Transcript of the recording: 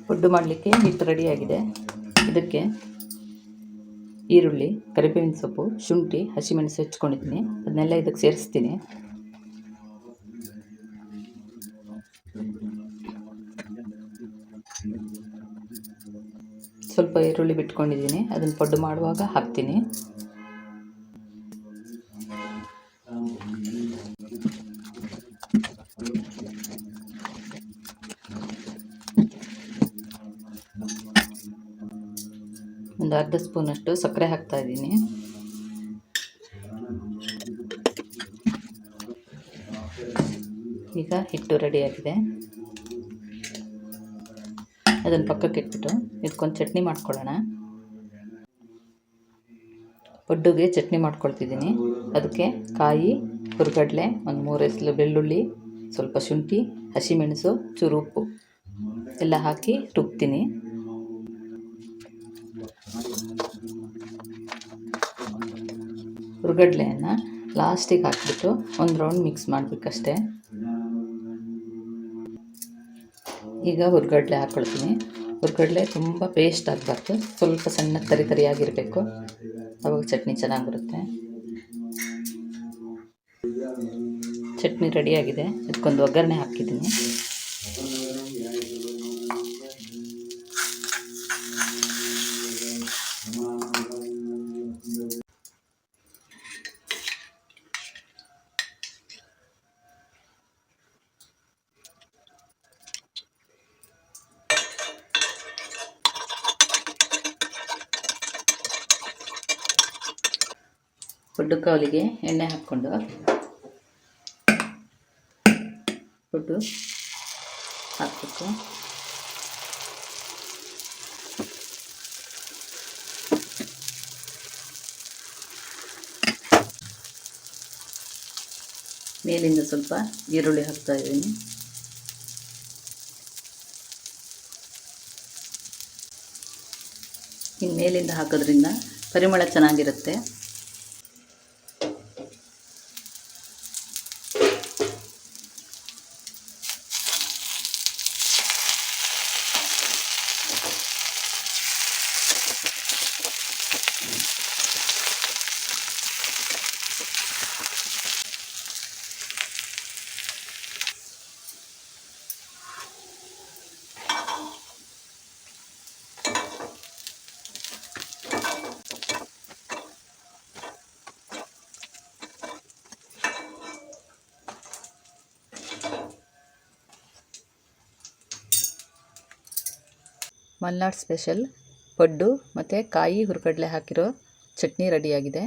ಪಡ್ಡು ಮಾಡಲಿಕ್ಕೆ ಹಿಟ್ಟು ರೆಡಿಯಾಗಿದೆ. ಇದಕ್ಕೆ ಈರುಳ್ಳಿ, ಕರಿಬೇವಿನ ಸೊಪ್ಪು, ಶುಂಠಿ, ಹಸಿಮೆಣಸು ಹೆಚ್ಕೊಂಡಿದ್ದೀನಿ. ಅದನ್ನೆಲ್ಲ ಇದಕ್ಕೆ ಸೇರಿಸ್ತೀನಿ. ಸ್ವಲ್ಪ ಈರುಳ್ಳಿ ಬಿಟ್ಕೊಂಡಿದ್ದೀನಿ, ಅದನ್ನು ಪಡ್ಡು ಮಾಡುವಾಗ ಹಾಕ್ತೀನಿ. ಒಂದು ಅರ್ಧ ಸ್ಪೂನಷ್ಟು ಸಕ್ಕರೆ ಹಾಕ್ತಾ ಇದ್ದೀನಿ. ಈಗ ಹಿಟ್ಟು ರೆಡಿಯಾಗಿದೆ. ಅದನ್ನು ಪಕ್ಕಕ್ಕೆ ಇಟ್ಬಿಟ್ಟು ಇದಕ್ಕೊಂದು ಚಟ್ನಿ ಮಾಡ್ಕೊಳ್ಳೋಣ. ಪಡ್ಡುಗೆ ಚಟ್ನಿ ಮಾಡ್ಕೊಳ್ತಿದ್ದೀನಿ. ಅದಕ್ಕೆ ಕಾಯಿ, ಹುರ್ಗಡ್ಲೆ, ಒಂದು 3 ಎಸಳು ಬೆಳ್ಳುಳ್ಳಿ, ಸ್ವಲ್ಪ ಶುಂಠಿ, ಹಸಿಮೆಣಸು, ಚೂರು ಉಪ್ಪು ಎಲ್ಲ ಹಾಕಿ ರುಬ್ತೀನಿ. ಹುರ್ಗಡ್ಲೆಯನ್ನು ಲಾಸ್ಟಿಗೆ ಹಾಕಿಬಿಟ್ಟು ಒಂದು ರೌಂಡ್ ಮಿಕ್ಸ್ ಮಾಡಬೇಕಷ್ಟೆ. ಈಗ ಹುರ್ಗಡ್ಲೆ ಹಾಕ್ಕೊಳ್ತೀನಿ. ಹುರ್ಗಡ್ಲೆ ತುಂಬ ಪೇಸ್ಟ್ ಆಗಬಾರ್ದು, ಸ್ವಲ್ಪ ಸಣ್ಣ ತರಿಯಾಗಿರಬೇಕು. ಅವಾಗ ಚಟ್ನಿ ಚೆನ್ನಾಗಿ ಬರುತ್ತೆ. ಚಟ್ನಿ ರೆಡಿಯಾಗಿದೆ. ಇದಕ್ಕೊಂದು ಒಗ್ಗರಣೆ ಹಾಕಿದ್ದೀನಿ. ಪಡ್ಡು ಕಾಲಿಗೆ ಎಣ್ಣೆ ಹಾಕ್ಕೊಂಡು ಪಡ್ಡು ಹಾಕಬೇಕು. ಮೇಲಿಂದ ಸ್ವಲ್ಪ ಈರುಳ್ಳಿ ಹಾಕ್ತಾ ಇದ್ದೀನಿ. ಇನ್ನು ಮೇಲಿಂದ ಹಾಕೋದ್ರಿಂದ ಪರಿಮಳ ಚೆನ್ನಾಗಿರುತ್ತೆ. ಮಲ್ನಾಡ್ ಸ್ಪೆಷಲ್ ಪಡ್ಡು ಮತ್ತು ಕಾಯಿ ಹುರ್ಗಡ್ಲೆ ಹಾಕಿರೋ ಚಟ್ನಿ ರೆಡಿಯಾಗಿದೆ.